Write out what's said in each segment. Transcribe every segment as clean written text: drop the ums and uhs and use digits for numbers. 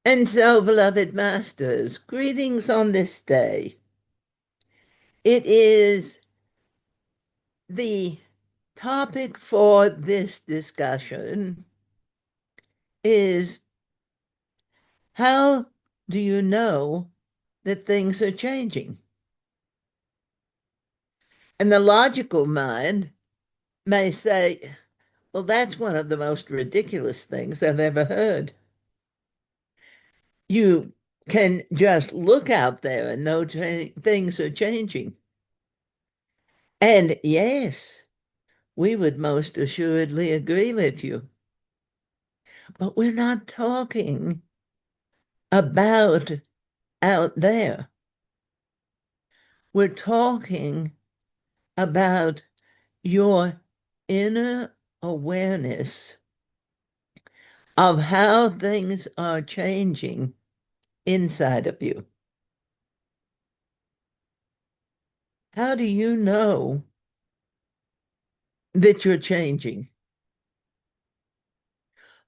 And so, beloved masters, greetings on this day. It is the topic for this discussion is how do you know that things are changing? And the logical mind may say, well, that's one of the most ridiculous things I've ever heard. You can just look out there and know things are changing. And yes, we would most assuredly agree with you. But we're not talking about out there. We're talking about your inner awareness of how things are changing inside of you. How do you know that you're changing?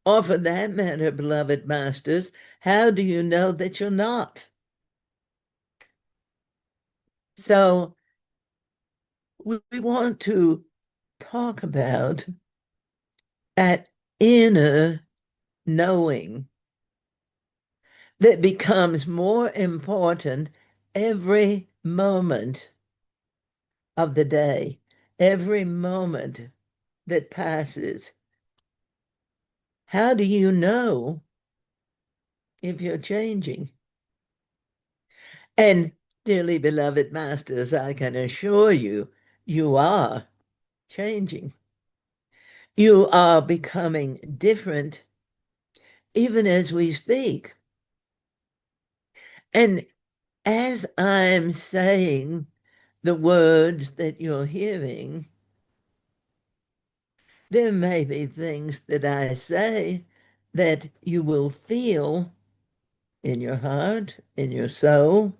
Or for that matter, beloved masters, how do you know that you're not? So we want to talk about that inner knowing that becomes more important every moment of the day, every moment that passes. How do you know if you're changing? And dearly beloved masters, I can assure you, you are changing. You are becoming different even as we speak. And as I'm saying the words that you're hearing, there may be things that I say that you will feel in your heart, in your soul,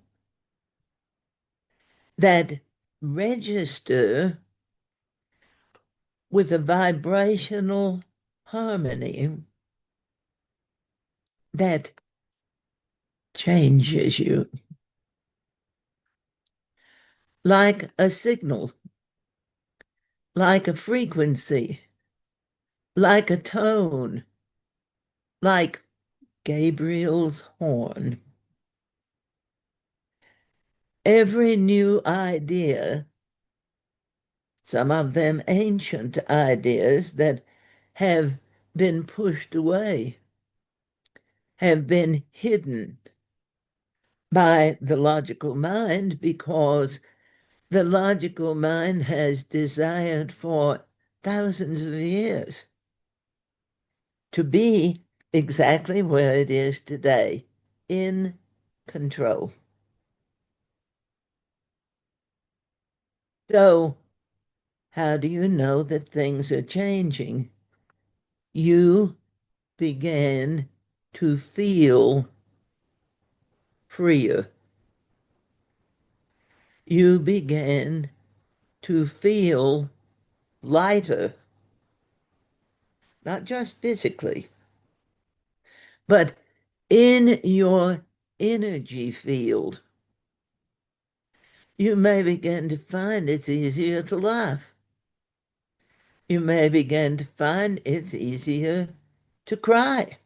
that register with a vibrational harmony that changes you like a signal, like a frequency, like a tone, like Gabriel's horn. Every new idea, some of them ancient ideas that have been pushed away, have been hidden by the logical mind because the logical mind has desired for thousands of years to be exactly where it is today, in control. So, how do you know that things are changing? You began to feel freer. You began to feel lighter, not just physically, but in your energy field. You may begin to find it's easier to laugh. You may begin to find it's easier to cry.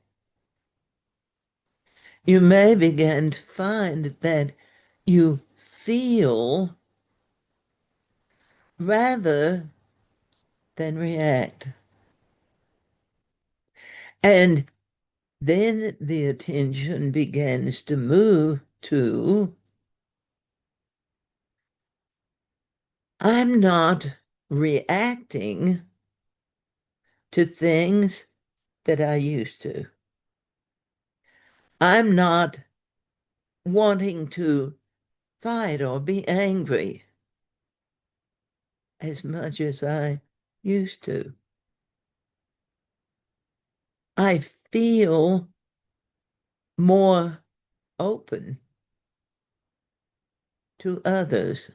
You may begin to find that you feel rather than react. And then the attention begins to move to, I'm not reacting to things that I used to. I'm not wanting to fight or be angry as much as I used to. I feel more open to others,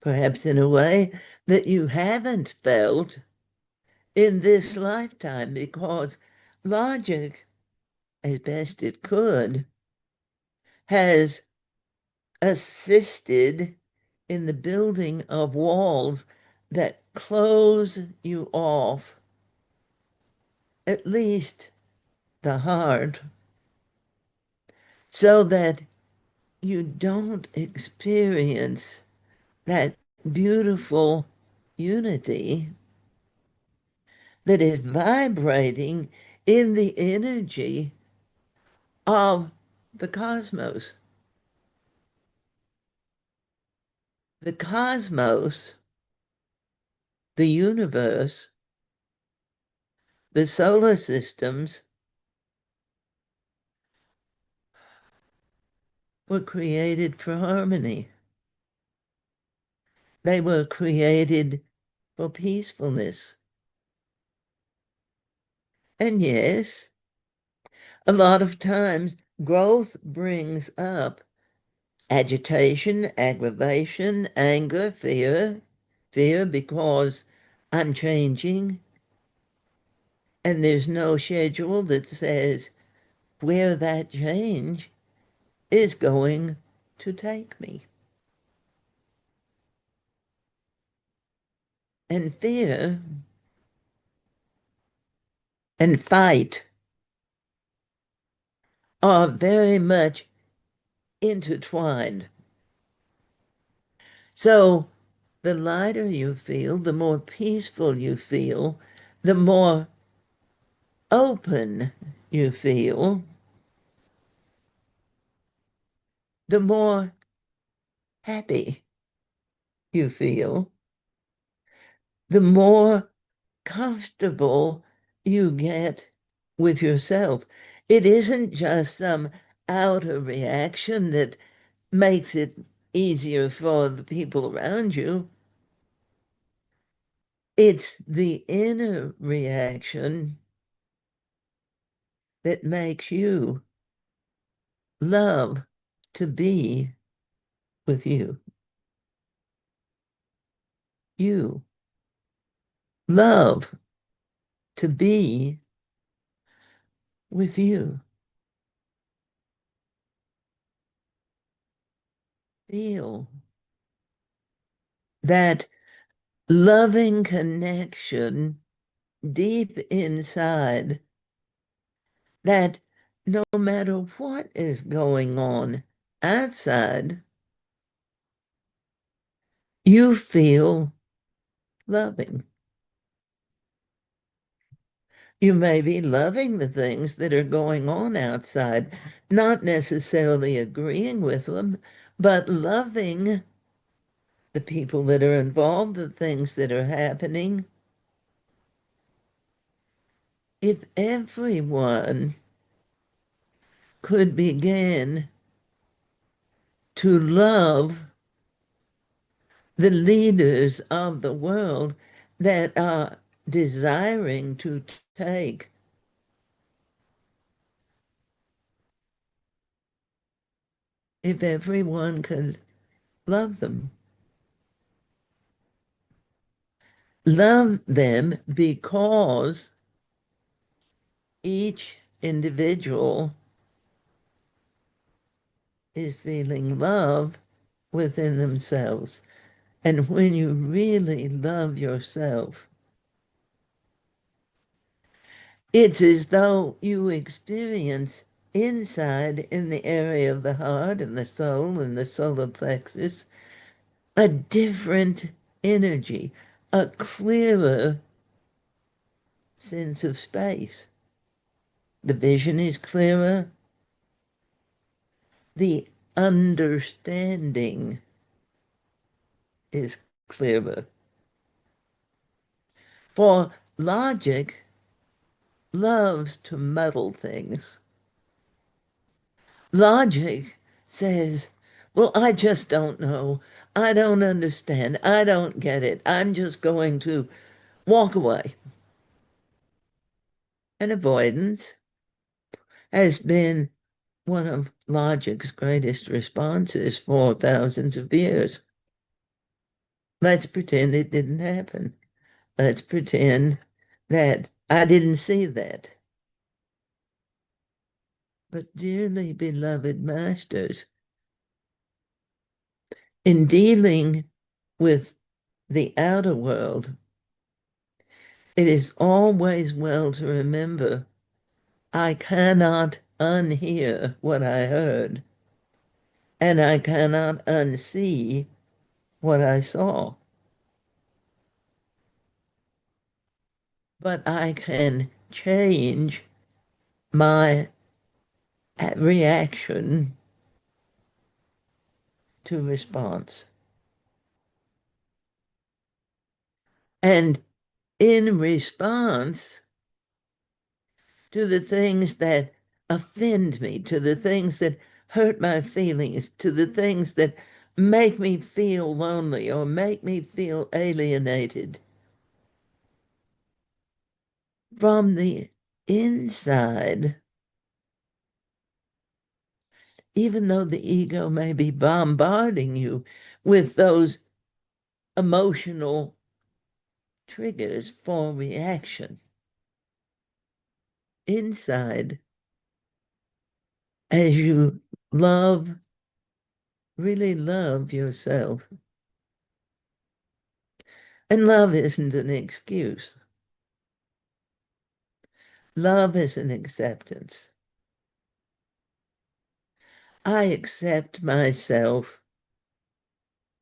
perhaps in a way that you haven't felt in this lifetime, because logic as best it could, has assisted in the building of walls that close you off, at least the heart, so that you don't experience that beautiful unity that is vibrating in the energy of the cosmos. The cosmos, the universe, the solar systems were created for harmony. They were created for peacefulness. And yes, a lot of times growth brings up agitation, aggravation, anger, fear. Fear because I'm changing and there's no schedule that says where that change is going to take me. And fear and fight are very much intertwined. So the lighter you feel, the more peaceful you feel, the more open you feel, the more happy you feel, the more comfortable you get with yourself. It isn't just some outer reaction that makes it easier for the people around you. It's the inner reaction that makes you love to be with you. You love to be with you. Feel that loving connection deep inside, that no matter what is going on outside, you feel loving. You may be loving the things that are going on outside, not necessarily agreeing with them, but loving the people that are involved, the things that are happening. If everyone could begin to love the leaders of the world that are desiring to take if everyone could love them. Love them because each individual is feeling love within themselves. And when you really love yourself, it's as though you experience inside in the area of the heart and the soul and the solar plexus a different energy, a clearer sense of space. The vision is clearer, the understanding is clearer. For logic loves to muddle things. Logic says, well, I just don't know. I don't understand. I don't get it. I'm just going to walk away. And avoidance has been one of logic's greatest responses for thousands of years. Let's pretend it didn't happen. Let's pretend that I didn't see that. But dearly beloved masters, in dealing with the outer world, it is always well to remember I cannot unhear what I heard, and I cannot unsee what I saw. But I can change my reaction to response. And in response to the things that offend me, to the things that hurt my feelings, to the things that make me feel lonely or make me feel alienated, from the inside, even though the ego may be bombarding you with those emotional triggers for reaction, inside, as you love, really love yourself. And love isn't an excuse. Love is an acceptance. I accept myself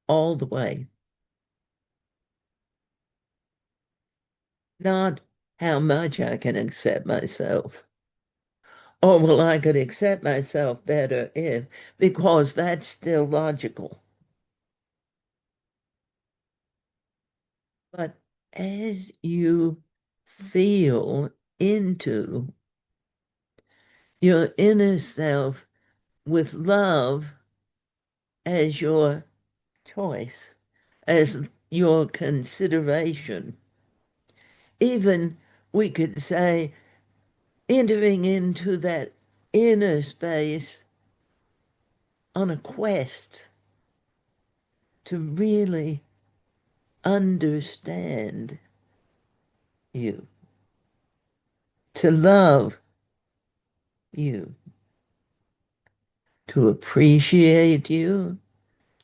all the way, not how much I can accept myself. Or well, I could accept myself better if, because that's still logical. But as you feel into your inner self with love as your choice, as your consideration, even we could say entering into that inner space on a quest to really understand you, to love you, to appreciate you,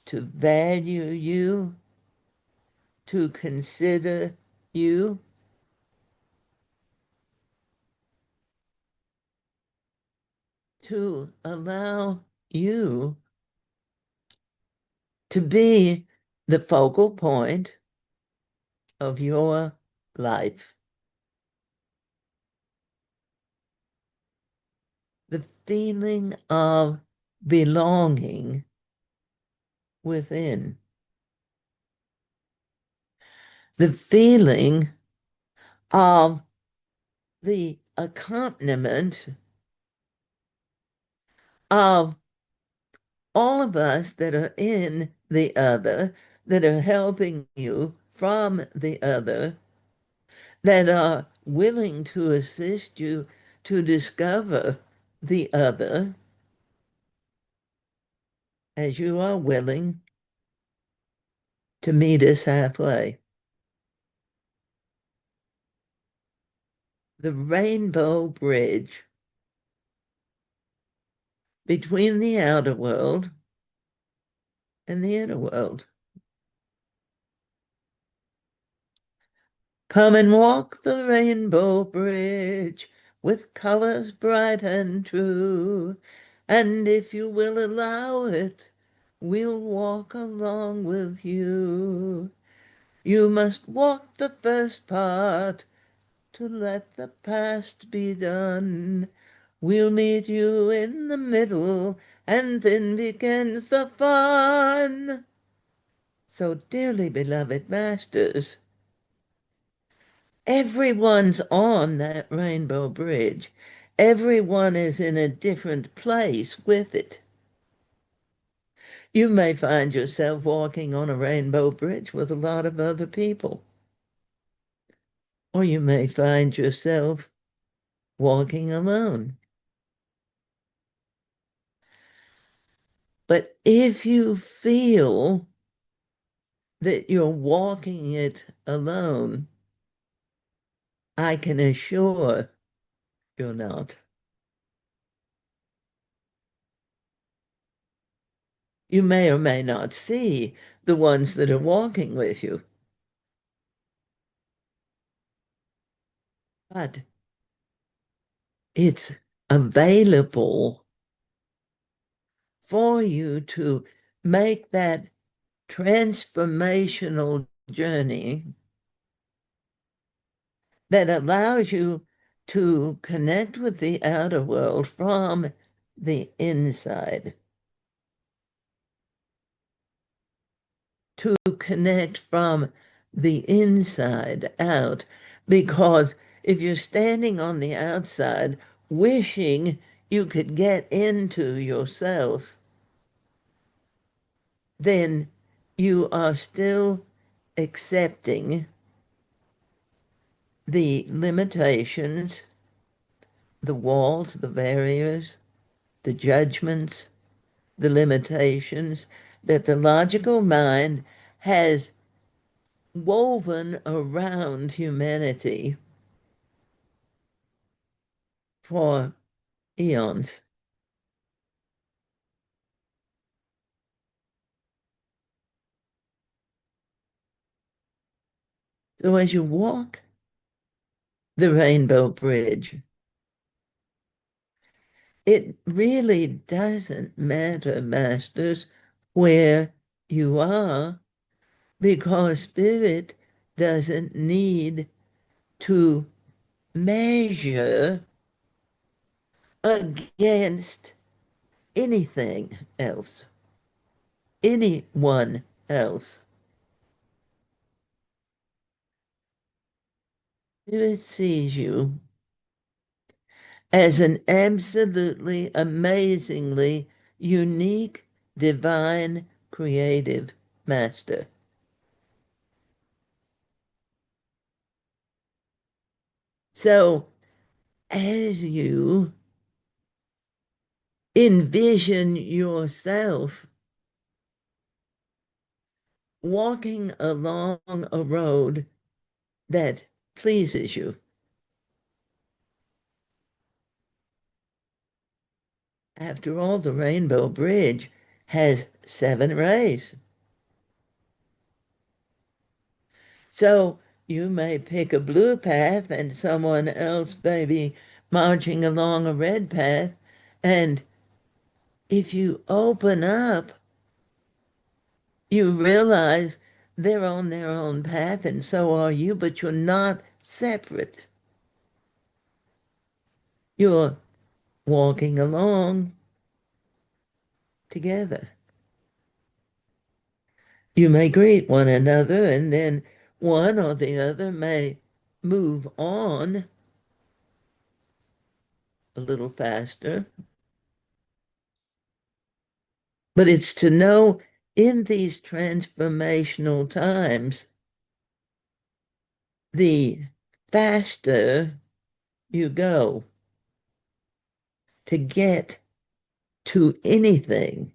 to value you, to consider you, to allow you to be the focal point of your life. The feeling of belonging within, the feeling of the accompaniment of all of us that are in the other, that are helping you from the other, that are willing to assist you to discover the other as you are willing to meet us halfway. The rainbow bridge between the outer world and the inner world. Come and walk the rainbow bridge with colors bright and true. And if you will allow it, we'll walk along with you. You must walk the first part to let the past be done. We'll meet you in the middle, and then begins the fun. So, dearly beloved masters, everyone's on that rainbow bridge. Everyone is in a different place with it. You may find yourself walking on a rainbow bridge with a lot of other people. Or you may find yourself walking alone. But if you feel that you're walking it alone, I can assure you're not. You may or may not see the ones that are walking with you, but it's available for you to make that transformational journey that allows you to connect with the outer world from the inside, to connect from the inside out. Because if you're standing on the outside wishing you could get into yourself, then you are still accepting the limitations, the walls, the barriers, the judgments, the limitations that the logical mind has woven around humanity for eons. So as you walk the Rainbow Bridge, it really doesn't matter, masters, where you are, because spirit doesn't need to measure against anything else, anyone else. Spirit sees you as an absolutely amazingly unique, divine, creative master. So as you envision yourself walking along a road that pleases you, after all, the Rainbow Bridge has 7 rays. So you may pick a blue path and someone else may be marching along a red path. And if you open up, you realize they're on their own path and so are you, but you're not separate. You're walking along together. You may greet one another and then one or the other may move on a little faster. But it's to know in these transformational times, the faster you go to get to anything,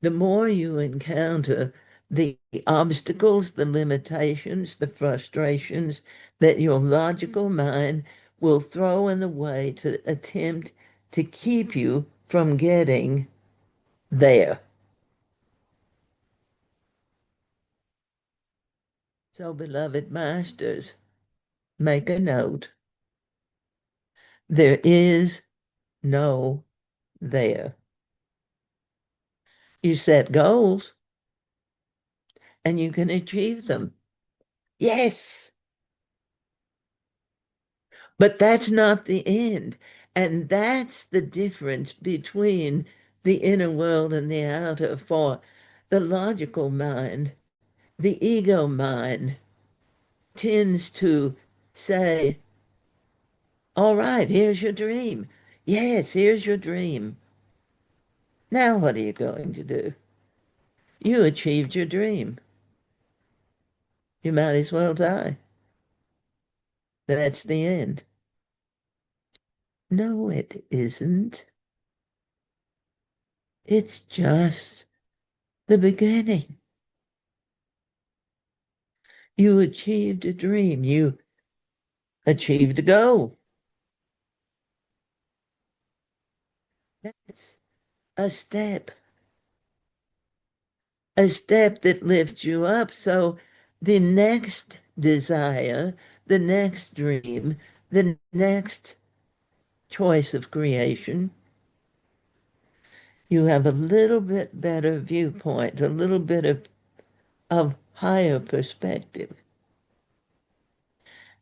the more you encounter the obstacles, the limitations, the frustrations that your logical mind will throw in the way to attempt to keep you from getting there. So, beloved masters, make a note. There is no there. You set goals and you can achieve them. Yes, but that's not the end. And that's the difference between the inner world and the outer. For the logical mind, the ego mind tends to say, all right, here's your dream. Yes, here's your dream. Now what are you going to do? You achieved your dream. You might as well die. That's the end. No, it isn't. It's just the beginning. You achieved a dream. You achieved a goal. That's a step, a step that lifts you up. So the next desire, the next dream, the next choice of creation, you have a little bit better viewpoint, a little bit of higher perspective.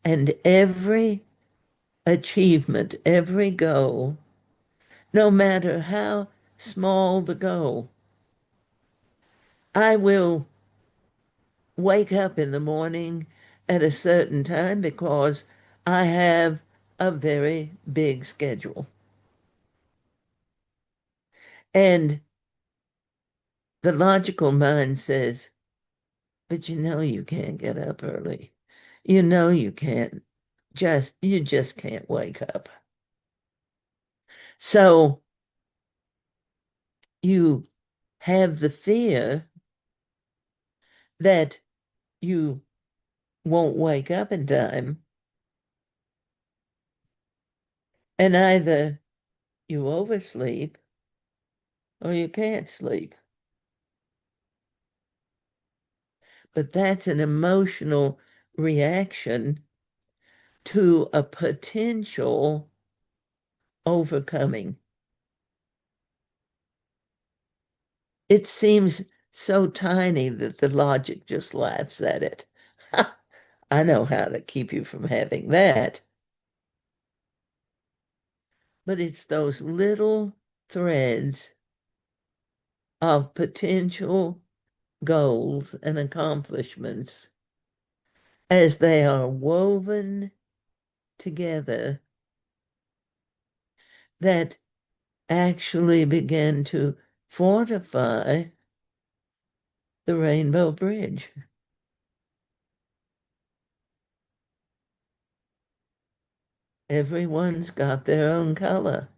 And every achievement, every goal, no matter how small the goal, I will wake up in the morning at a certain time because I have a very big schedule. And the logical mind says, but you know you can't get up early. You know you can't you just can't wake up. So you have the fear that you won't wake up in time, and either you oversleep or you can't sleep. But that's an emotional reaction to a potential overcoming. It seems so tiny that the logic just laughs at it. I know how to keep you from having that. But it's those little threads of potential goals and accomplishments as they are woven together that actually begin to fortify the Rainbow Bridge. Everyone's got their own color.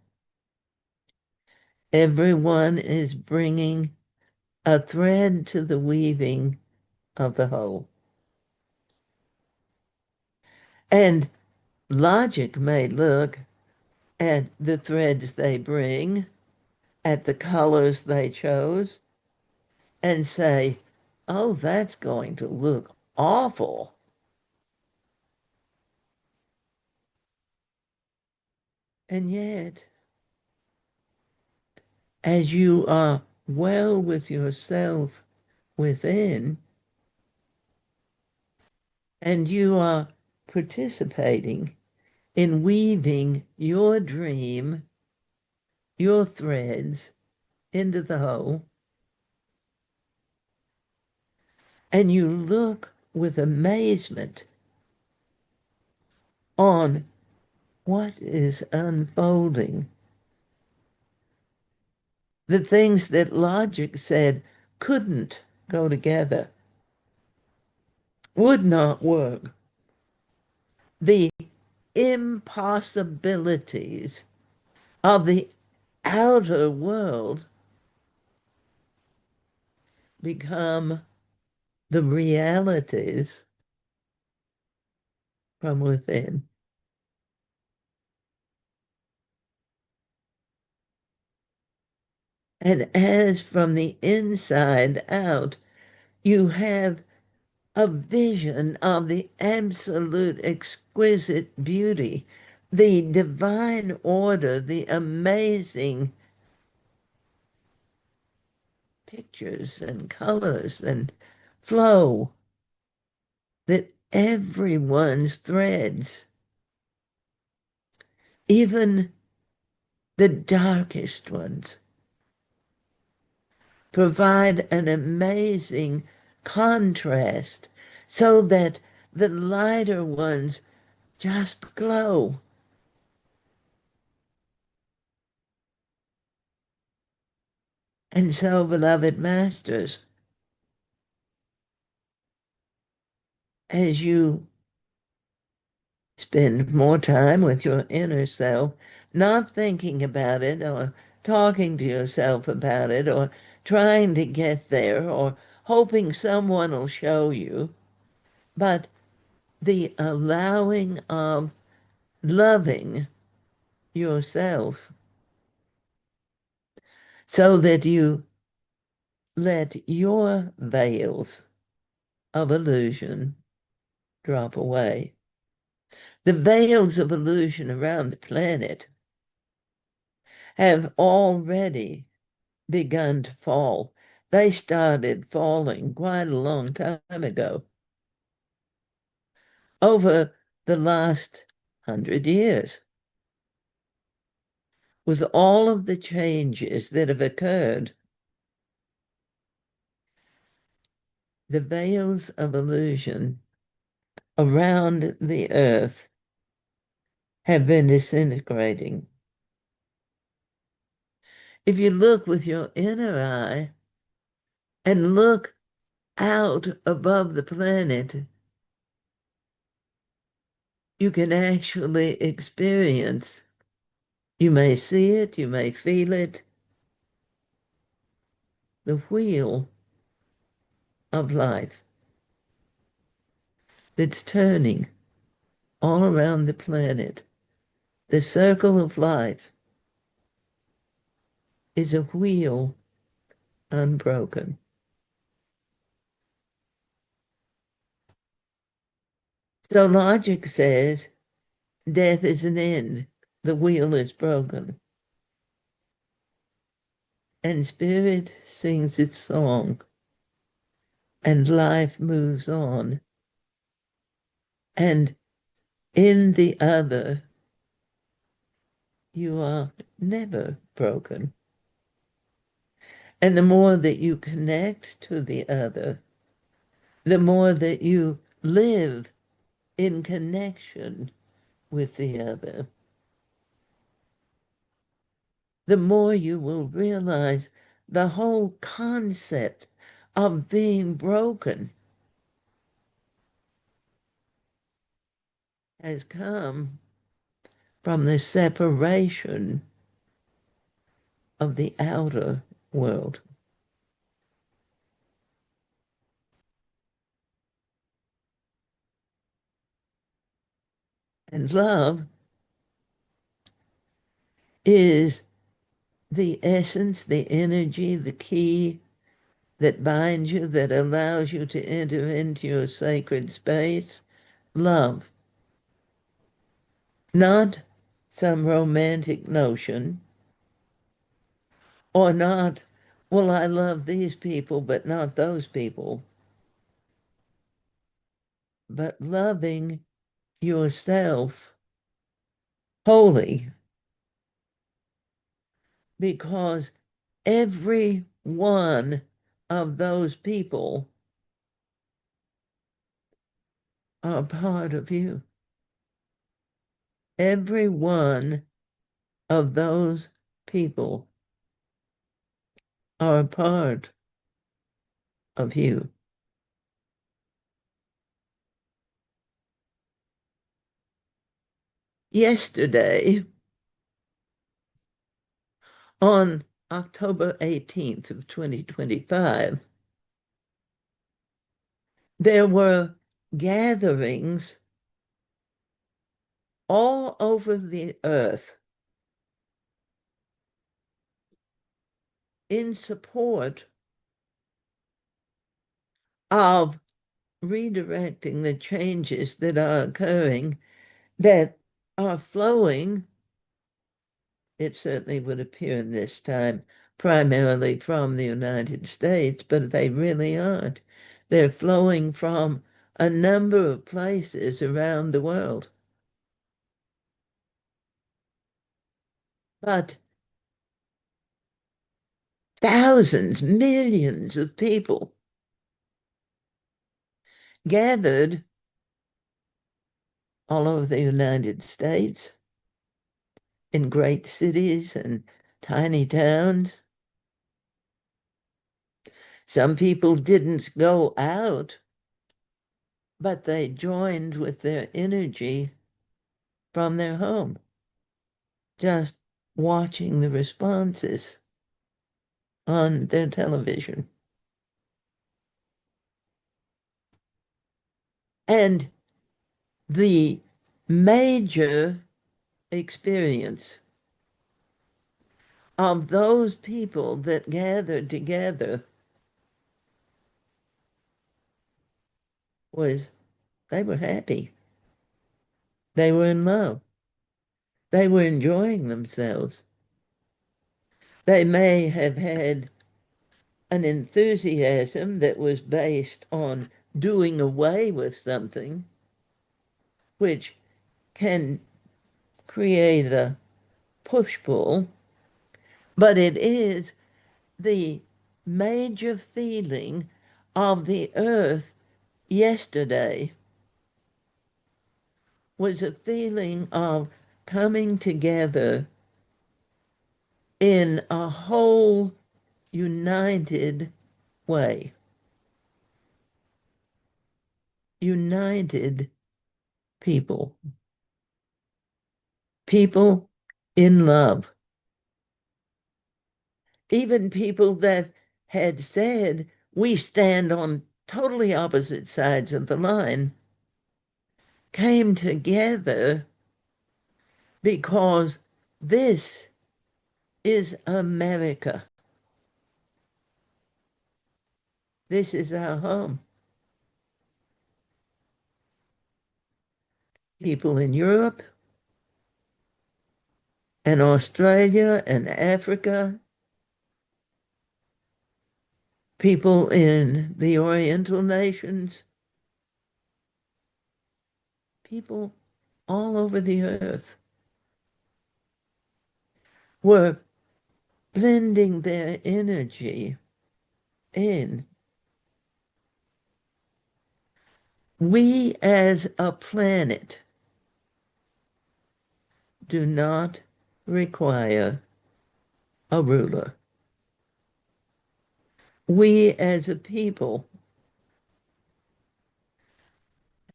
Everyone is bringing a thread to the weaving of the whole. And logic may look at the threads they bring, at the colors they chose, and say, oh, that's going to look awful. And yet, as you are well with yourself within, and you are participating in weaving your dream, your threads into the whole, and you look with amazement on what is unfolding. The things that logic said couldn't go together, would not work. The impossibilities of the outer world become the realities from within. And as from the inside out, you have a vision of the absolute exquisite beauty, the divine order, the amazing pictures and colors and flow that everyone's threads, even the darkest ones, provide an amazing contrast so that the lighter ones just glow. And so, beloved masters, as you spend more time with your inner self, not thinking about it or talking to yourself about it or trying to get there or hoping someone will show you, but the allowing of loving yourself so that you let your veils of illusion drop away. The veils of illusion around the planet have already begun to fall. They started falling quite a long time ago, over the last 100 years, with all of the changes that have occurred. The veils of illusion around the earth have been disintegrating. If you look with your inner eye and look out above the planet, you can actually experience. You may see it, you may feel it, the wheel of life that's turning all around the planet. The circle of life is a wheel unbroken. So logic says death is an end. The wheel is broken. And spirit sings its song, and life moves on. And in the other, you are never broken. And the more that you connect to the other, the more that you live in connection with the other, the more you will realize the whole concept of being broken has come from the separation of the outer world. And love is the essence, the energy, the key that binds you, that allows you to enter into your sacred space. Love, not some romantic notion, or not, well, I love these people, but not those people, but loving yourself wholly, because every one of those people are part of you. Every one of those people are a part of you. Yesterday, on October 18th of 2025, there were gatherings all over the earth in support of redirecting the changes that are occurring, that are flowing, it certainly would appear in this time, primarily from the United States, but they really aren't. They're flowing from a number of places around the world. But thousands, millions of people gathered all over the United States, in great cities and tiny towns. Some people didn't go out, but they joined with their energy from their home, just watching the responses on their television. And the major experience of those people that gathered together was they were happy. They were in love. They were enjoying themselves. They may have had an enthusiasm that was based on doing away with something, which can create a push-pull, but it is the major feeling of the earth yesterday was a feeling of coming together in a whole united way. United people. People in love. Even people that had said, we stand on totally opposite sides of the line, came together because this is America. This is our home. People in Europe and Australia and Africa, people in the Oriental nations, people all over the earth were blending their energy in. We as a planet do not require a ruler. We as a people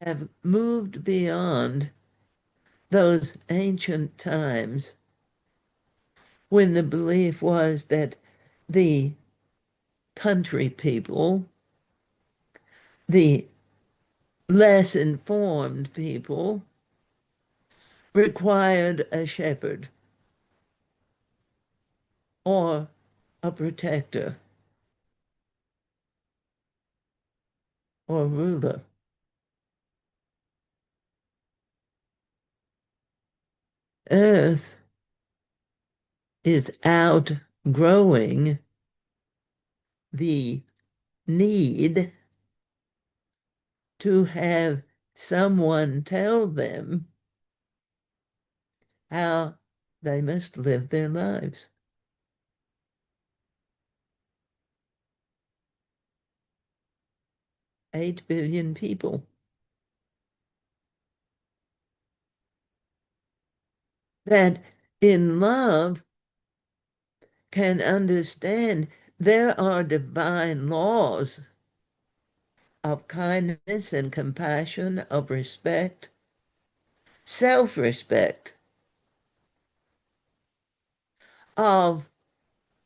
have moved beyond those ancient times when the belief was that the country people, the less informed people, required a shepherd or a protector or ruler. Earth is outgrowing the need to have someone tell them how they must live their lives. 8 billion people that in love can understand there are divine laws of kindness and compassion, of respect, self-respect, of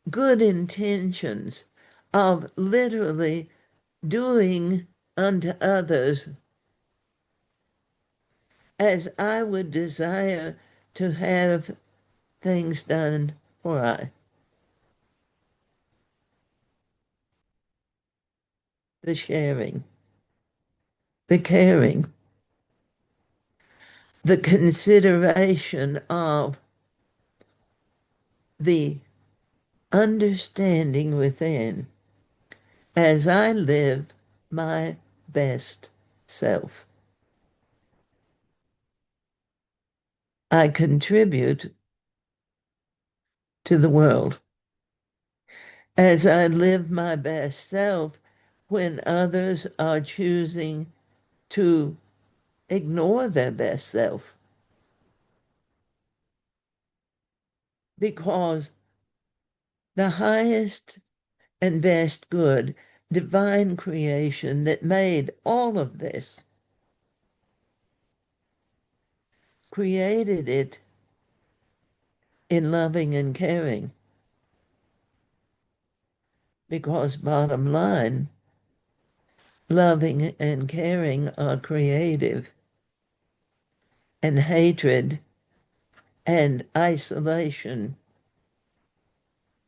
good intentions, of literally doing unto others as I would desire to have things done for I. The sharing, the caring, the consideration of the understanding within as I live my best self. I contribute to the world as I live my best self when others are choosing to ignore their best self because the highest and best good, divine creation that made all of this, created it in loving and caring. Because bottom line, loving and caring are creative, and hatred and isolation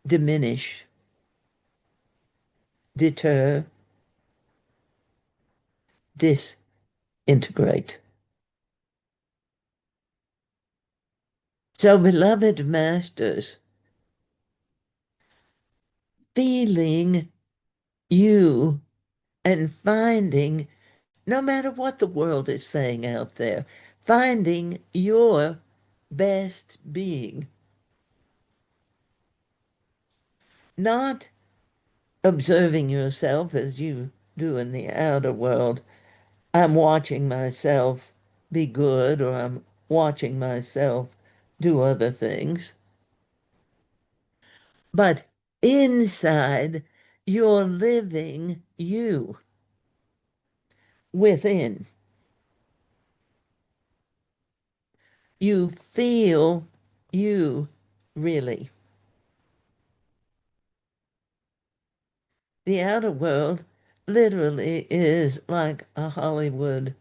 diminish, deter, disintegrate. So, beloved masters, feeling you and finding, no matter what the world is saying out there, finding your best being, not observing yourself as you do in the outer world. I'm watching myself be good, or I'm watching myself do other things. But inside, you're living you within. You feel you really. The outer world literally is like a Hollywood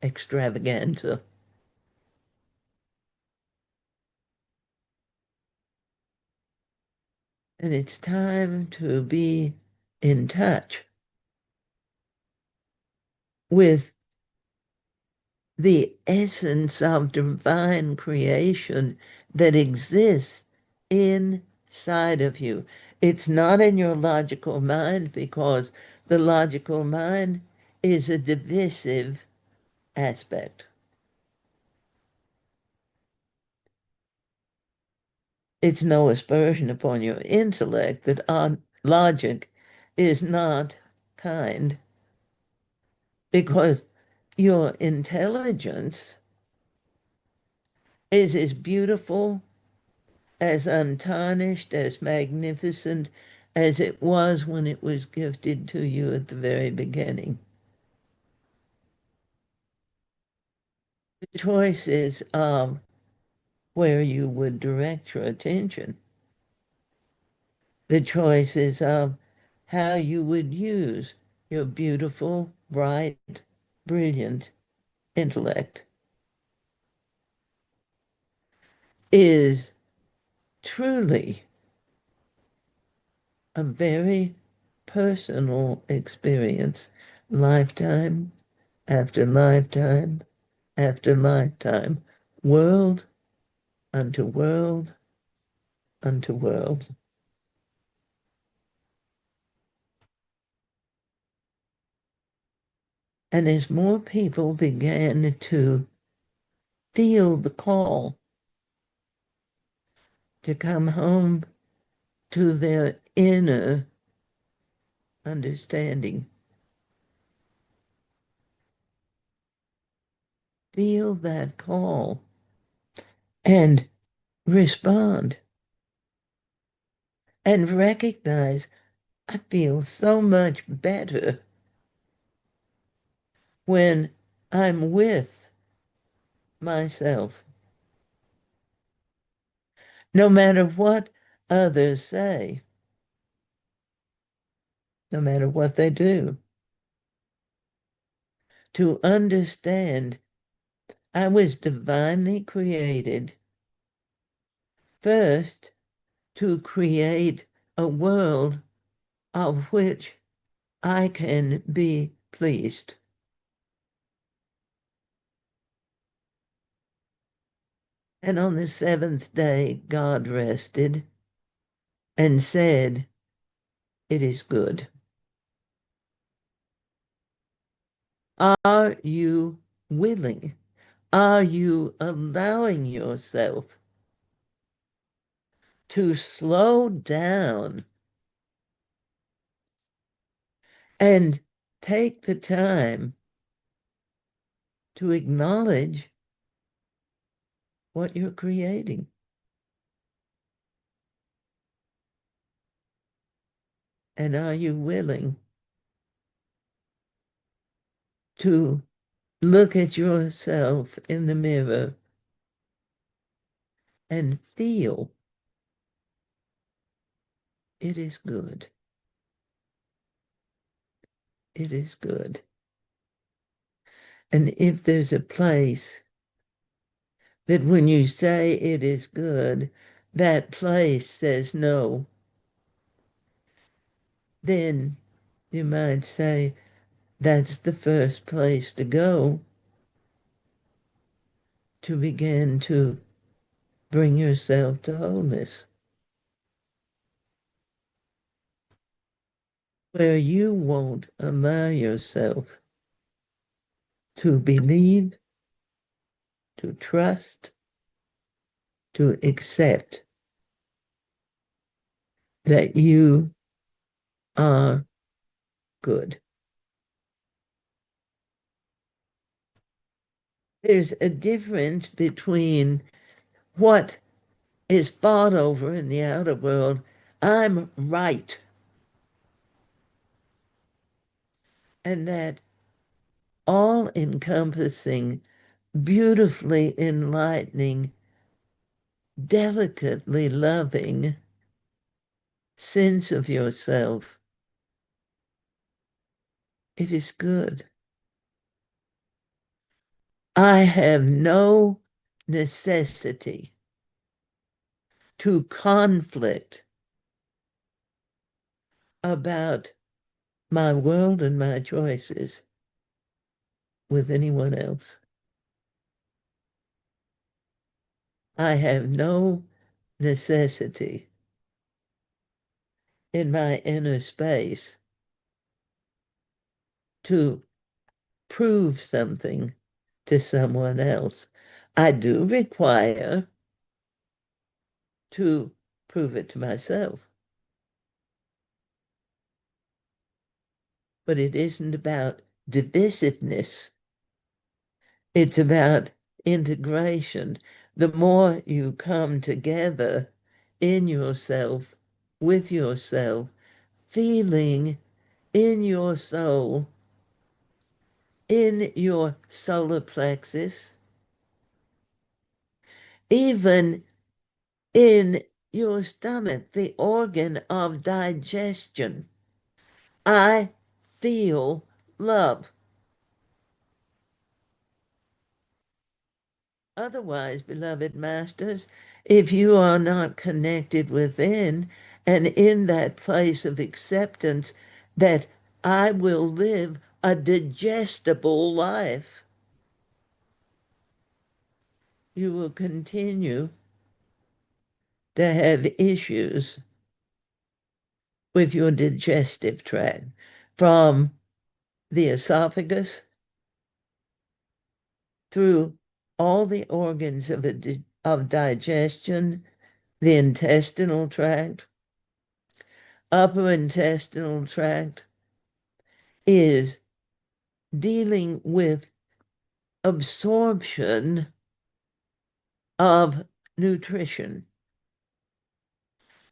extravaganza. And it's time to be in touch with the essence of divine creation that exists inside of you. It's not in your logical mind, because the logical mind is a divisive aspect. It's no aspersion upon your intellect that logic is not kind, because your intelligence is as beautiful, as untarnished, as magnificent as it was when it was gifted to you at the very beginning. The choice is of where you would direct your attention. The choice is of how you would use your beautiful, bright, brilliant intellect. Is truly a very personal experience, lifetime after lifetime after lifetime, world unto world unto world. And as more people began to feel the call to come home to their inner understanding, feel that call and respond and recognize, I feel so much better when I'm with myself, no matter what others say, no matter what they do. To understand I was divinely created first to create a world of which I can be pleased. And on the seventh day, God rested and said, it is good. Are you willing? Are you allowing yourself to slow down and take the time to acknowledge what you're creating? And are you willing to look at yourself in the mirror and feel it is good? It is good. And if there's a place that when you say it is good, that place says no, then you might say that's the first place to go to begin to bring yourself to wholeness, where you won't allow yourself to believe, to trust, to accept that you are good. There's a difference between what is thought over in the outer world. I'm right. And that all encompassing, beautifully enlightening, delicately loving sense of yourself. It is good. I have no necessity to conflict about my world and my choices with anyone else. I have no necessity in my inner space to prove something to someone else. I do require to prove it to myself, but it isn't about divisiveness. It's about integration. The more you come together in yourself, with yourself, feeling in your soul, in your solar plexus, even in your stomach, the organ of digestion. I feel love. Otherwise, beloved masters, if you are not connected within and in that place of acceptance that I will live a digestible life, you will continue to have issues with your digestive tract from the esophagus through all the organs of digestion, the intestinal tract, upper intestinal tract is dealing with absorption of nutrition.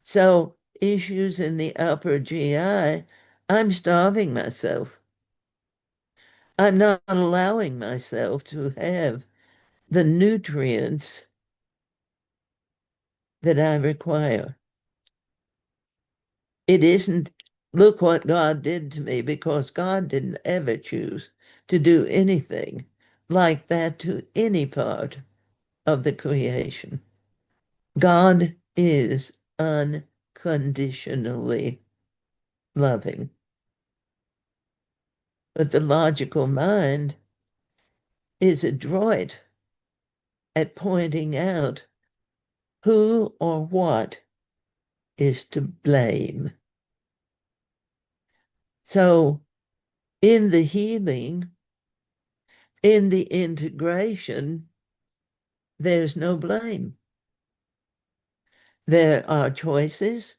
So issues in the upper GI, I'm starving myself. I'm not allowing myself to have the nutrients that I require. It isn't, look what God did to me, because God didn't ever choose to do anything like that to any part of the creation. God is unconditionally loving. But the logical mind is adroit at pointing out who or what is to blame. So in the healing, in the integration, there's no blame. There are choices.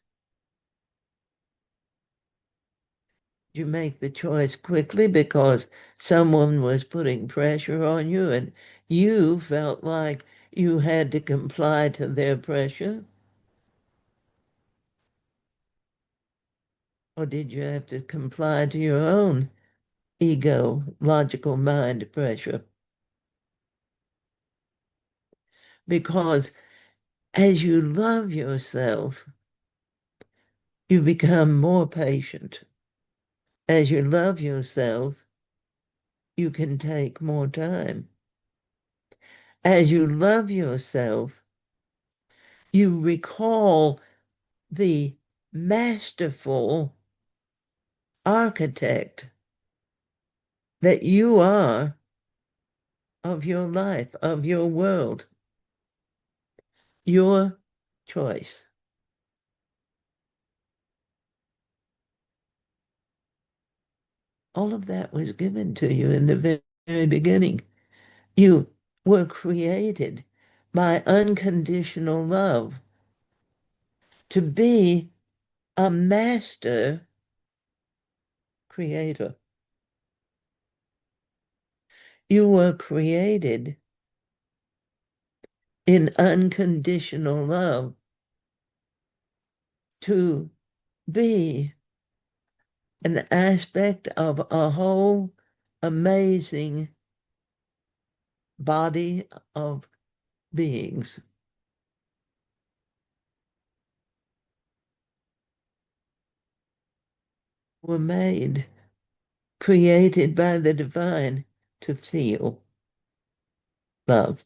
You make the choice quickly because someone was putting pressure on you and you felt like you had to comply to their pressure? Or did you have to comply to your own ego, logical mind pressure? Because as you love yourself, you become more patient. As you love yourself, you can take more time. As you love yourself, You recall the masterful architect that you are of your life, of your world, your choice. All of that was given to you in the very beginning. You were created by unconditional love to be a master creator. You were created in unconditional love to be an aspect of a whole amazing body of beings. Were made, created by the divine to feel love.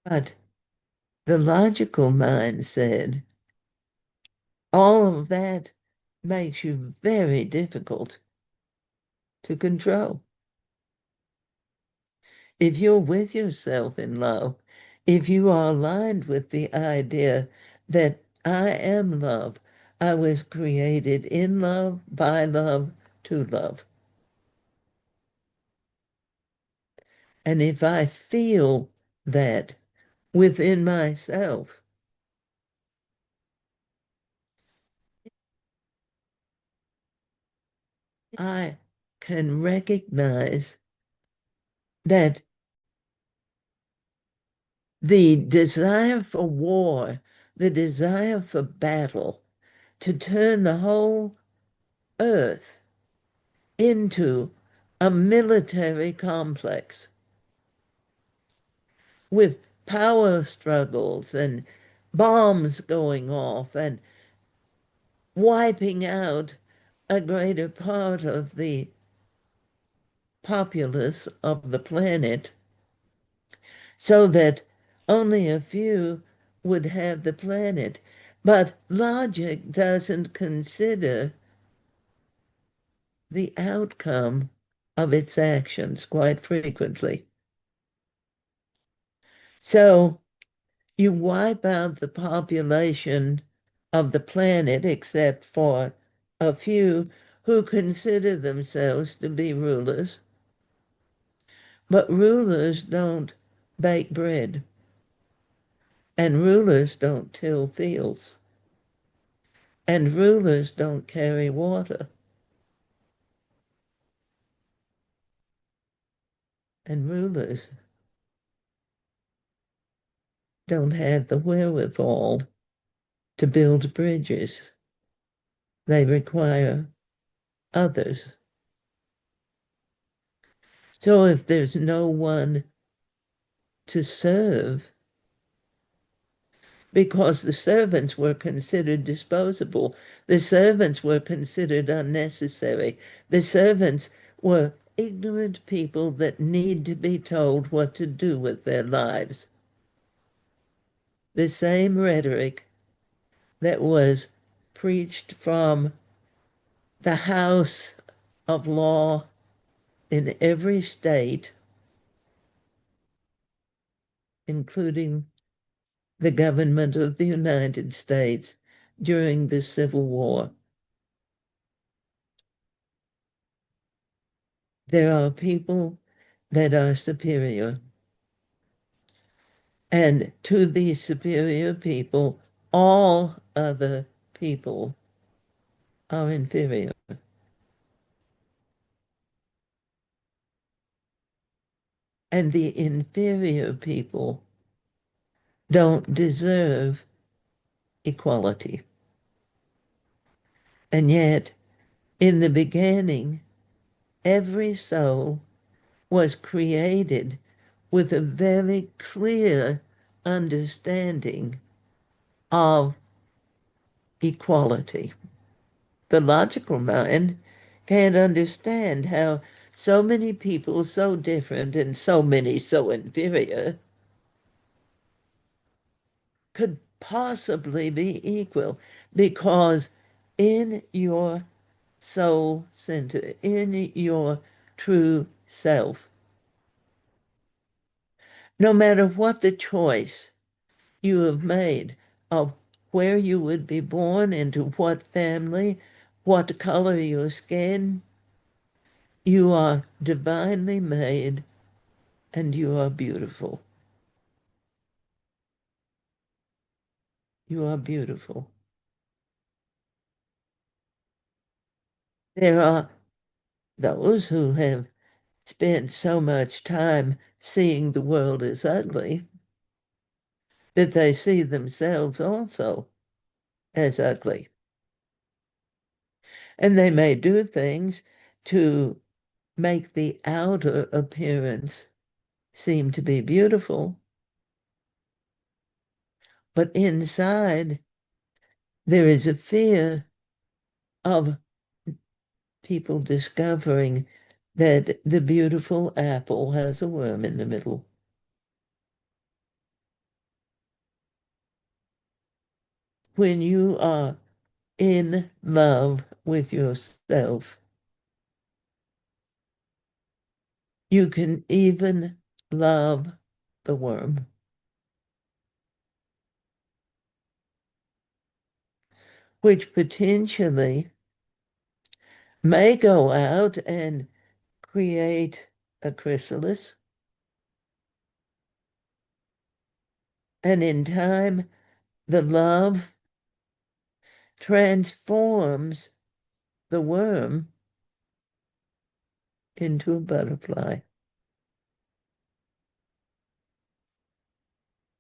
But the logical mind said, all of that makes you very difficult to control. If you're with yourself in love, if you are aligned with the idea that I am love, I was created in love, by love, to love. And if I feel that within myself, I can recognize that the desire for war, the desire for battle, to turn the whole earth into a military complex with power struggles and bombs going off and wiping out a greater part of the populace of the planet so that only a few would have the planet. But logic doesn't consider the outcome of its actions quite frequently. So you wipe out the population of the planet except for a few who consider themselves to be rulers. But rulers don't bake bread, and rulers don't till fields, and rulers don't carry water, and rulers don't have the wherewithal to build bridges. They require others. So if there's no one to serve, because the servants were considered disposable, the servants were considered unnecessary, the servants were ignorant people that need to be told what to do with their lives. The same rhetoric that was preached from the House of Law in every state, including the government of the United States during the Civil War. There are people that are superior, and to these superior people, all other people are inferior. And the inferior people don't deserve equality. And yet, in the beginning, every soul was created with a very clear understanding of equality. The logical mind can't understand how So many people so different and so many so inferior could possibly be equal because in your soul center, in your true self, no matter what the choice you have made of where you would be born, into what family, what color your skin, you are divinely made and you are beautiful. You are beautiful. There are those who have spent so much time seeing the world as ugly that they see themselves also as ugly. And they may do things to make the outer appearance seem to be beautiful, but inside there is a fear of people discovering that the beautiful apple has a worm in the middle. When you are in love with yourself, you can even love the worm, which potentially may go out and create a chrysalis. And in time, the love transforms the worm into a butterfly.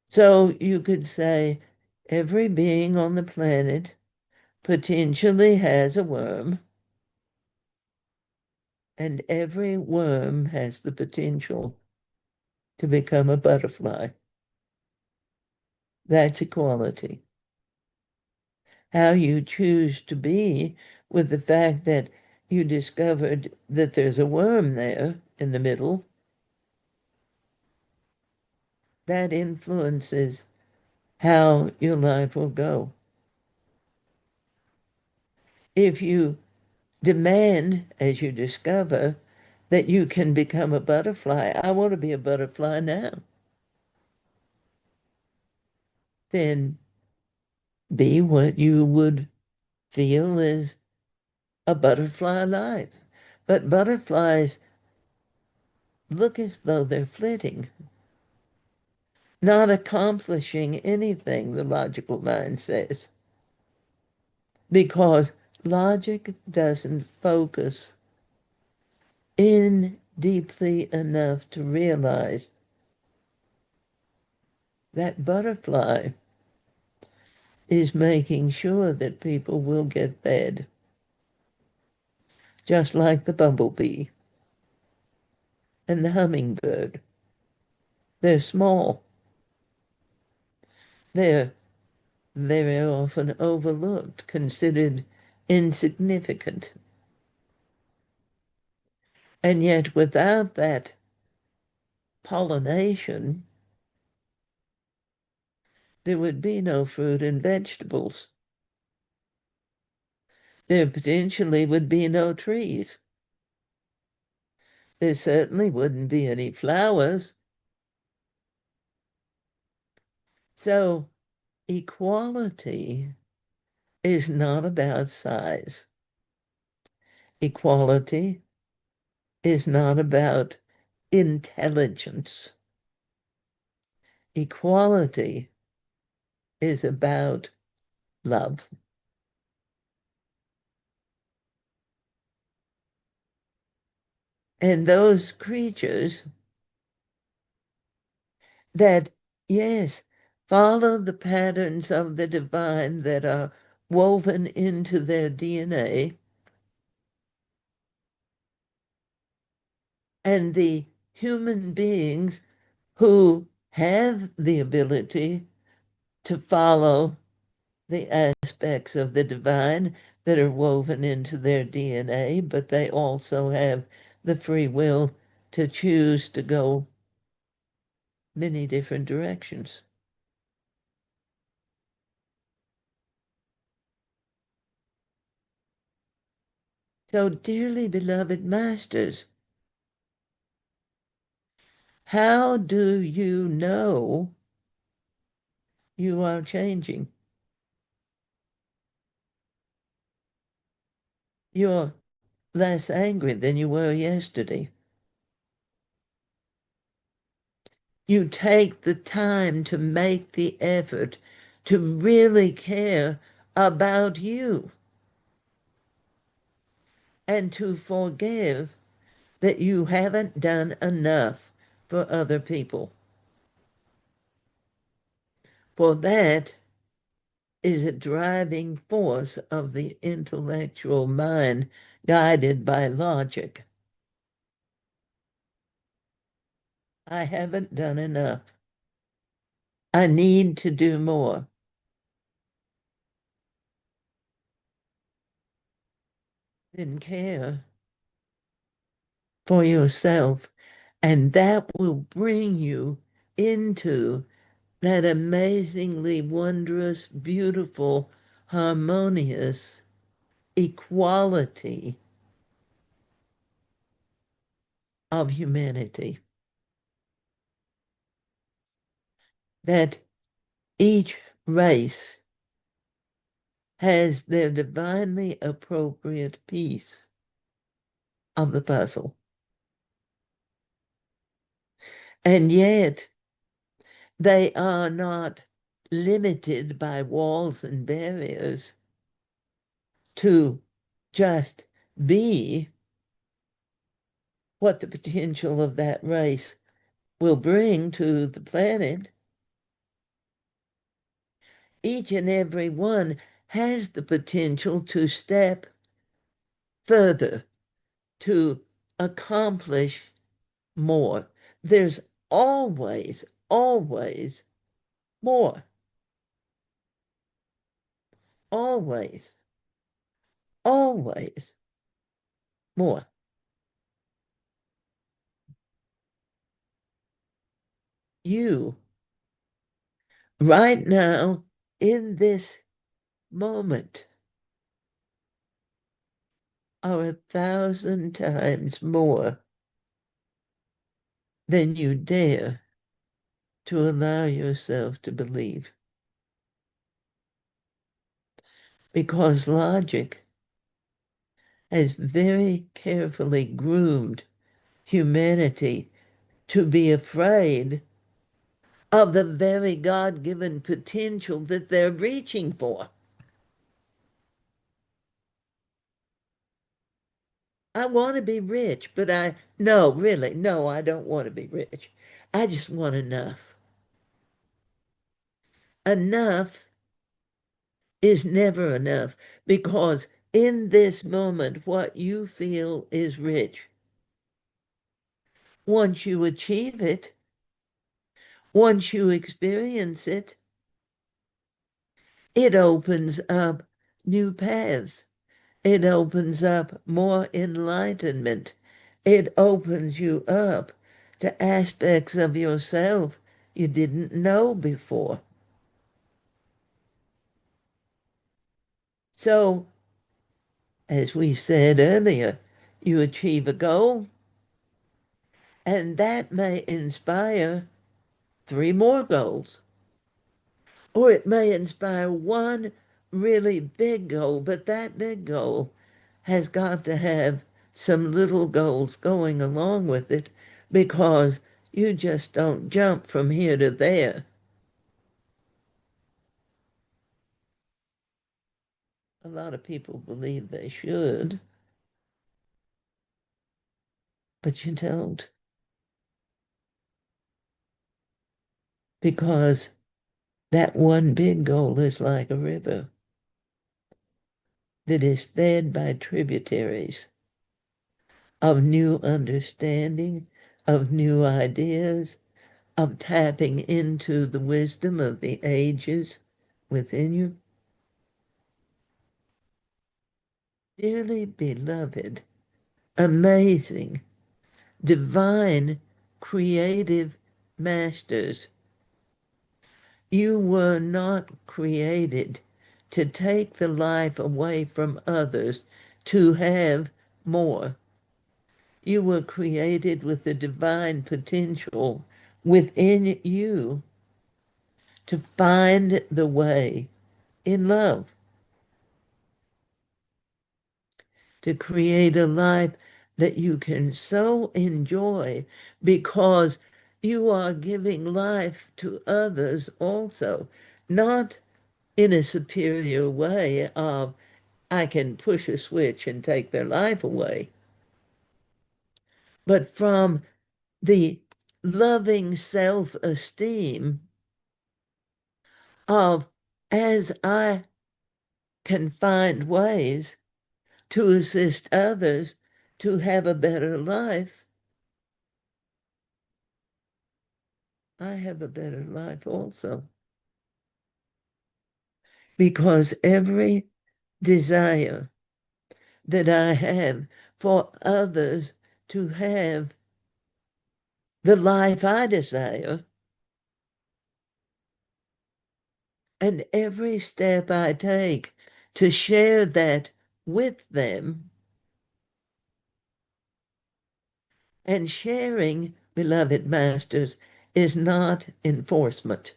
So you could say every being on the planet potentially has a worm, and every worm has the potential to become a butterfly. That's equality. How you choose to be with the fact that you discovered that there's a worm there in the middle, that influences how your life will go. If you demand, as you discover, that you can become a butterfly, I want to be a butterfly now, then be what you would feel is a butterfly life. But butterflies look as though they're flitting, not accomplishing anything, the logical mind says, because logic doesn't focus in deeply enough to realize that butterfly is making sure that people will get fed, just like the bumblebee and the hummingbird. They're small. They're very often overlooked, considered insignificant. And yet, without that pollination, there would be no fruit and vegetables. There potentially would be no trees. There certainly wouldn't be any flowers. So, equality is not about size. Equality is not about intelligence. Equality is about love. And those creatures that, yes, follow the patterns of the divine that are woven into their DNA, and the human beings who have the ability to follow the aspects of the divine that are woven into their DNA, but they also have the free will to choose to go many different directions. So, dearly beloved masters, how do you know you are changing? You're less angry than you were yesterday. You take the time to make the effort to really care about you and to forgive that you haven't done enough for other people. For that is a driving force of the intellectual mind guided by logic. I haven't done enough. I need to do more. Then care for yourself, and that will bring you into that amazingly wondrous, beautiful, harmonious equality of humanity. That each race has their divinely appropriate piece of the puzzle. And yet they are not limited by walls and barriers to just be what the potential of that race will bring to the planet. Each and every one has the potential to step further, to accomplish more. There's always, always more. Always, always more. You, right now, in this moment, are 1,000 times more than you dare to allow yourself to believe. Because logic has very carefully groomed humanity to be afraid of the very God-given potential that they're reaching for. I want to be rich, but no, really, no, I don't want to be rich. I just want enough. Enough is never enough because in this moment, what you feel is rich. Once you achieve it, once you experience it, it opens up new paths. It opens up more enlightenment. It opens you up to aspects of yourself you didn't know before. So, as we said earlier, you achieve a goal, and that may inspire 3 more goals. Or it may inspire one really big goal, but that big goal has got to have some little goals going along with it because you just don't jump from here to there. A lot of people believe they should, but you don't because that one big goal is like a river that is fed by tributaries of new understanding, of new ideas, of tapping into the wisdom of the ages within you. Dearly beloved, amazing divine, creative masters. You were not created to take the life away from others to have more. You were created with the divine potential within you to find the way in love, to create a life that you can so enjoy because you are giving life to others also, not in a superior way of I can push a switch and take their life away, but from the loving self-esteem of as I can find ways to assist others to have a better life, I have a better life also. Because every desire that I have for others to have the life I desire, and every step I take to share that with them, and sharing, beloved masters, is not enforcement.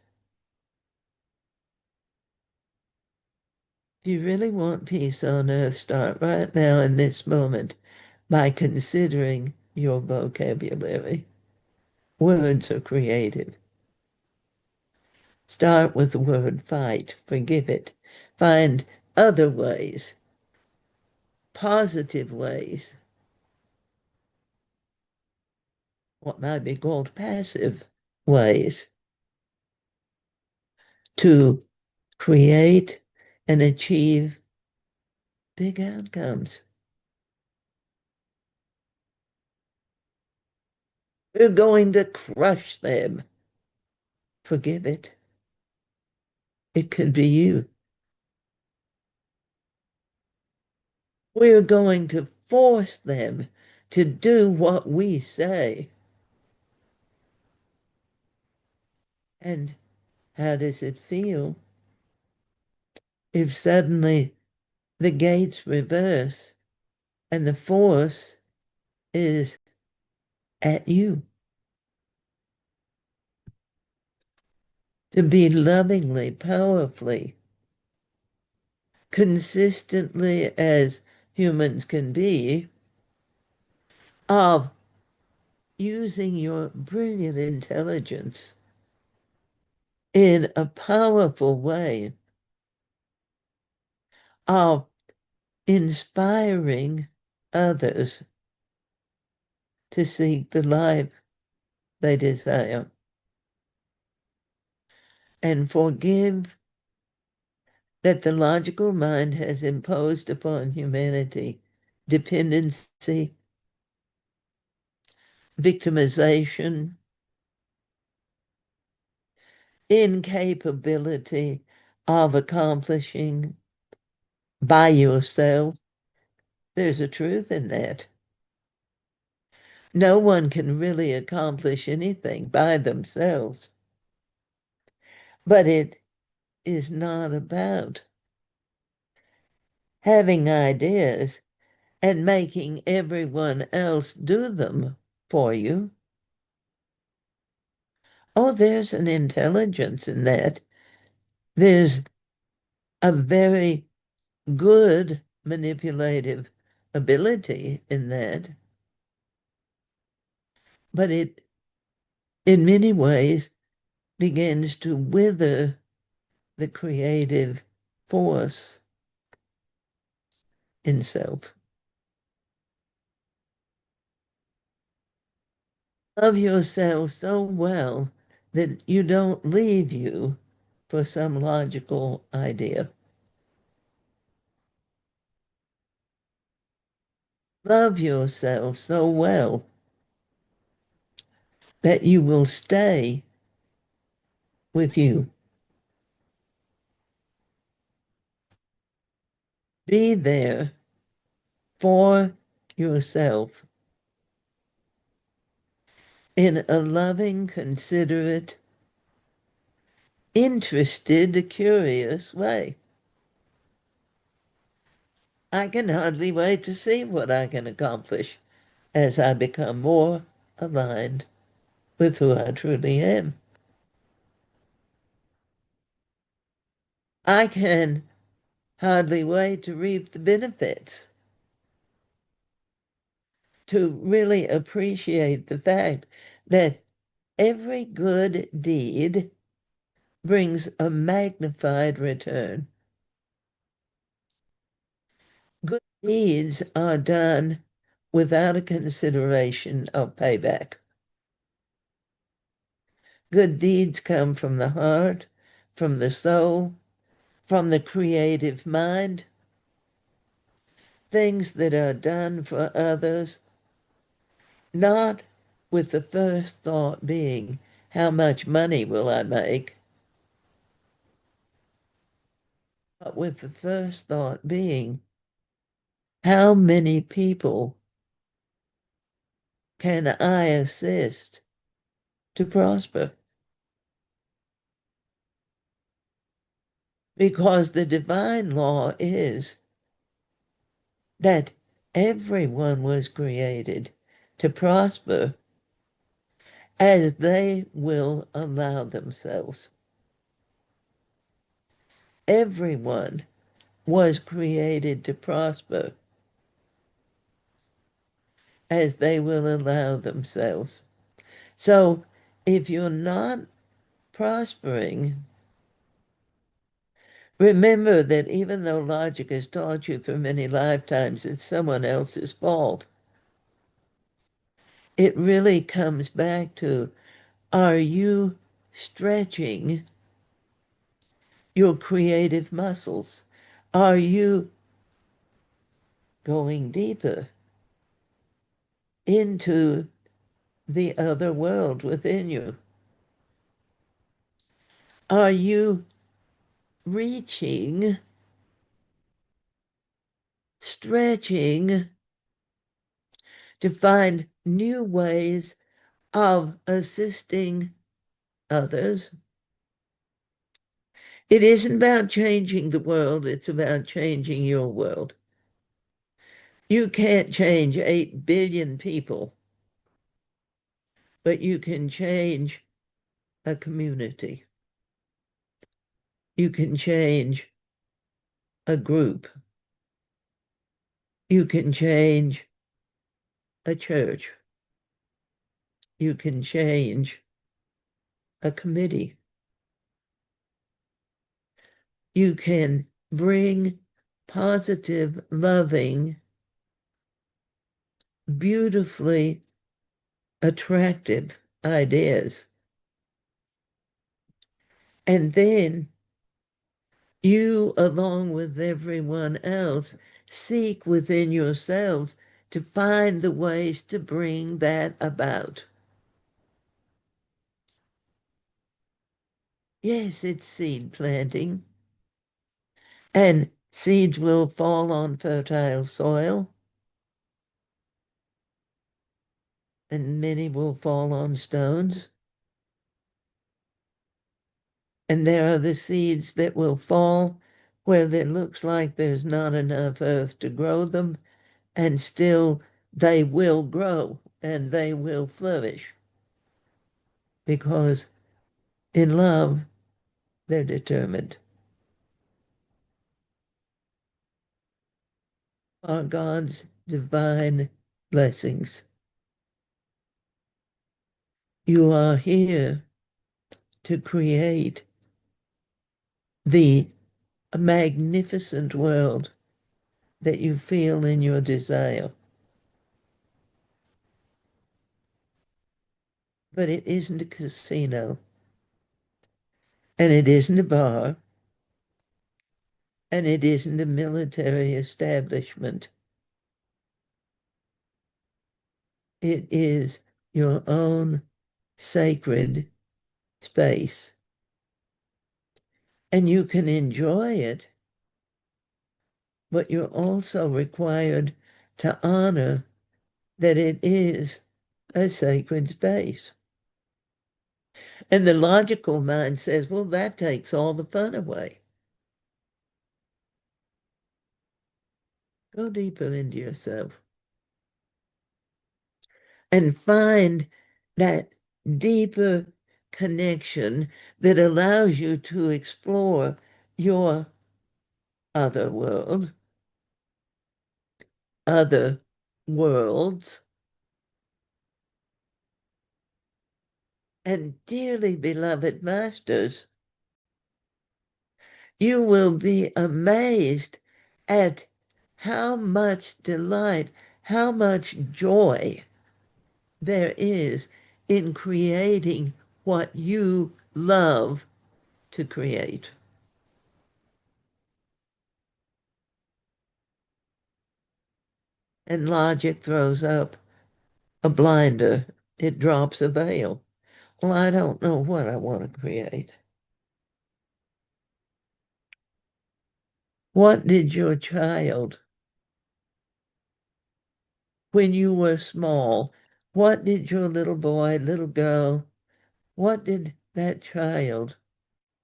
If you really want peace on earth, start right now in this moment by considering your vocabulary. Words are creative. Start with the word fight, forgive it. Find other ways, positive ways, what might be called passive ways, to create and achieve big outcomes. We're going to crush them. Forgive it. It could be you. We're going to force them to do what we say. And how does it feel if suddenly the gates reverse and the force is at you? To be lovingly, powerfully, consistently as humans can be, of using your brilliant intelligence in a powerful way, of inspiring others to seek the life they desire, and forgive that the logical mind has imposed upon humanity dependency, victimization, incapability of accomplishing by yourself. There's a truth in that. No one can really accomplish anything by themselves. But it is not about having ideas and making everyone else do them for you. Oh, there's an intelligence in that. There's a very good manipulative ability in that. But it, in many ways, begins to wither the creative force in self. Love yourself so well that you don't leave you for some logical idea. Love yourself so well that you will stay with you. Be there for yourself. in a loving, considerate, interested, curious way. I can hardly wait to see what I can accomplish as I become more aligned with who I truly am. I can hardly wait to reap the benefits, to really appreciate the fact that every good deed brings a magnified return. Good deeds are done without a consideration of payback. Good deeds come from the heart, from the soul, from the creative mind, things that are done for others, not with the first thought being, how much money will I make? But with the first thought being, how many people can I assist to prosper? Because the divine law is that everyone was created to prosper as they will allow themselves. Everyone was created to prosper as they will allow themselves. So if you're not prospering, remember that even though logic has taught you through many lifetimes it's someone else's fault, it really comes back to, are you stretching your creative muscles? Are you going deeper into the other world within you? Are you reaching, stretching to find new ways of assisting others? It isn't about changing the world, it's about changing your world. You can't change 8 billion people, but you can change a community. You can change a group. You can change a church. You can change a committee. You can bring positive, loving, beautifully attractive ideas. And then you, along with everyone else, seek within yourselves to find the ways to bring that about. Yes, it's seed planting, and seeds will fall on fertile soil, and many will fall on stones. And there are the seeds that will fall where it looks like there's not enough earth to grow them, and still they will grow and they will flourish because in love they're determined. Are God's divine blessings. You are here to create the magnificent world that you feel in your desire. But it isn't a casino, and it isn't a bar, and it isn't a military establishment. It is your own sacred space. And you can enjoy it, but you're also required to honor that it is a sacred space. And the logical mind says, well, that takes all the fun away. Go deeper into yourself and find that deeper connection that allows you to explore your other world, other worlds, and dearly beloved masters, you will be amazed at how much delight, how much joy there is in creating what you love to create. And logic throws up a blinder, it drops a veil. Well, I don't know what I want to create. What did your child, when you were small, what did your little boy, little girl, what did that child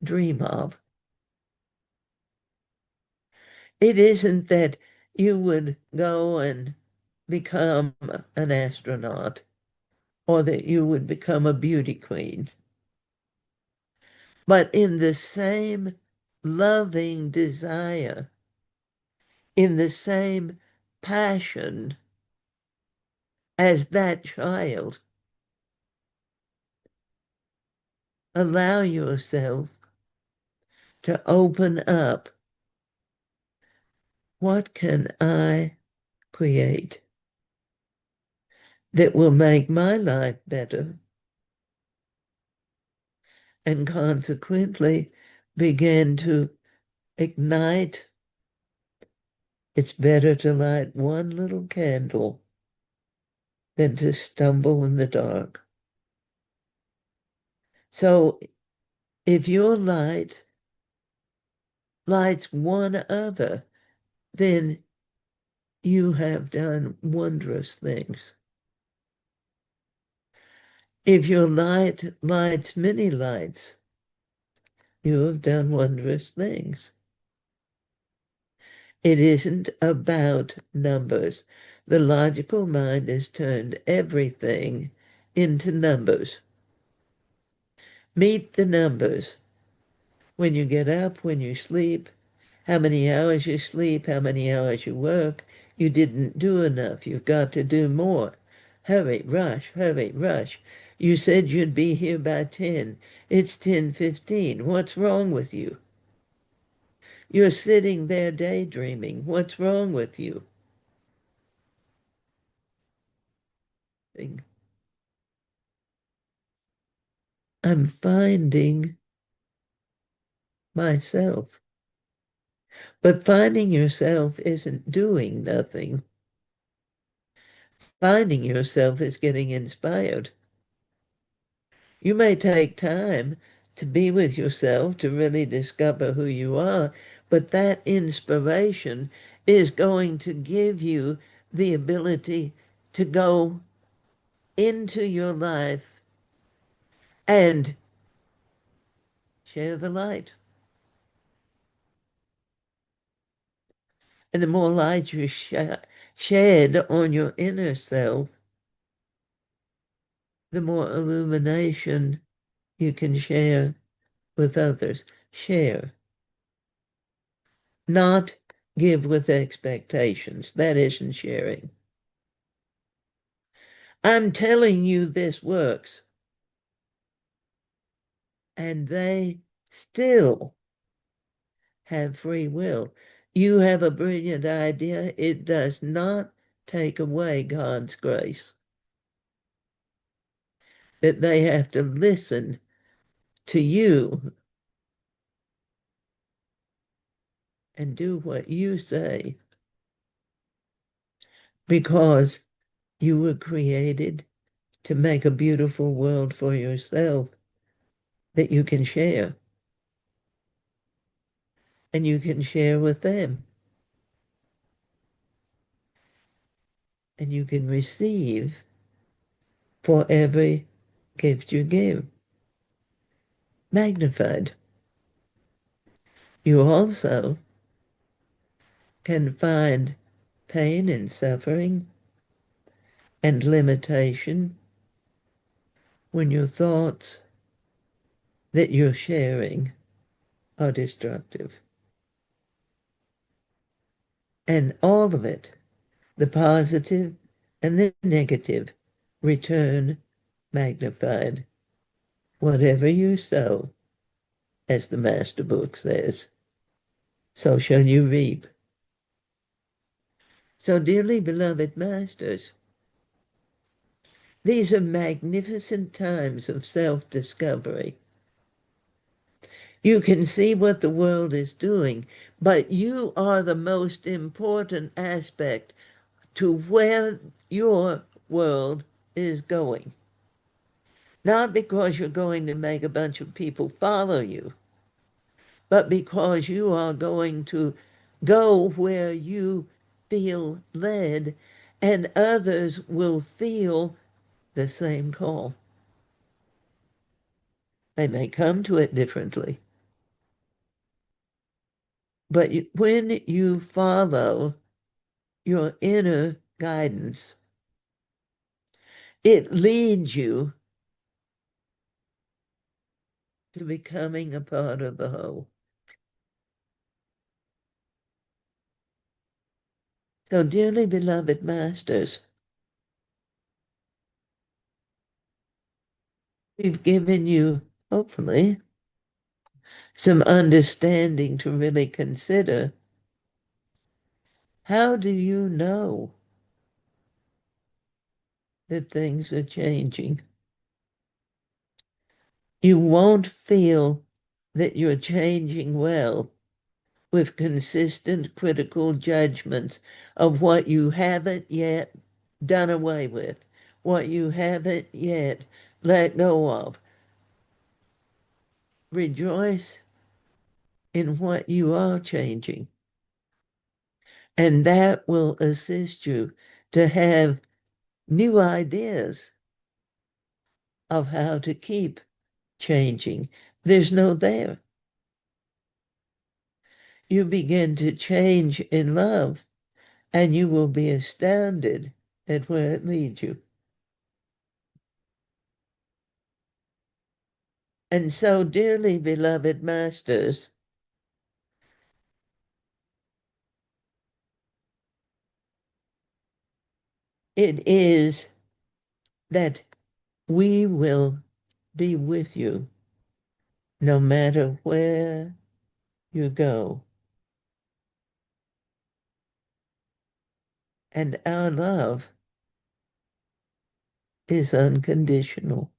dream of? It isn't that you would go and become an astronaut or that you would become a beauty queen, but in the same loving desire, in the same passion as that child, allow yourself to open up. What can I create that will make my life better? And consequently begin to ignite. It's better to light one little candle than to stumble in the dark. So if your light lights one other, then you have done wondrous things. If your light lights many lights, you have done wondrous things. It isn't about numbers. The logical mind has turned everything into numbers. Meet the numbers. When you get up, when you sleep, how many hours you sleep, how many hours you work. You didn't do enough. You've got to do more. Hurry, rush, hurry, rush. You said you'd be here by 10. It's 10:15. What's wrong with you? You're sitting there daydreaming. What's wrong with you? I'm finding myself. But finding yourself isn't doing nothing. Finding yourself is getting inspired. You may take time to be with yourself, to really discover who you are, but that inspiration is going to give you the ability to go into your life and share the light. And the more light you shed on your inner self, the more illumination you can share with others. Share, not give with expectations. That isn't sharing. I'm telling you this works. And they still have free will. You have a brilliant idea. It does not take away God's grace. That they have to listen to you and do what you say because you were created to make a beautiful world for yourself that you can share. And you can share with them. And you can receive for every gift you give, magnified. You also can find pain and suffering and limitation when your thoughts that you're sharing are destructive. And all of it, the positive and the negative, return magnified. Whatever you sow, as the Master Book says, so shall you reap. So, dearly beloved masters, these are magnificent times of self-discovery. You can see what the world is doing, but you are the most important aspect to where your world is going. Not because you're going to make a bunch of people follow you, but because you are going to go where you feel led, and others will feel the same call. They may come to it differently, but when you follow your inner guidance, it leads you to becoming a part of the whole. So, dearly beloved masters, we've given you, hopefully, some understanding to really consider. How do you know that things are changing? You won't feel that you're changing well with consistent critical judgments of what you haven't yet done away with, what you haven't yet let go of. Rejoice in what you are changing. And that will assist you to have new ideas of how to keep changing. There's no there. You begin to change in love, and you will be astounded at where it leads you. And so, dearly beloved masters, it is that we will be with you no matter where you go. And our love is unconditional.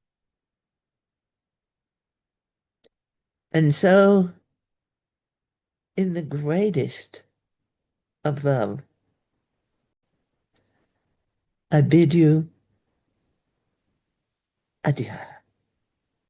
And so, in the greatest of love, I bid you adieu.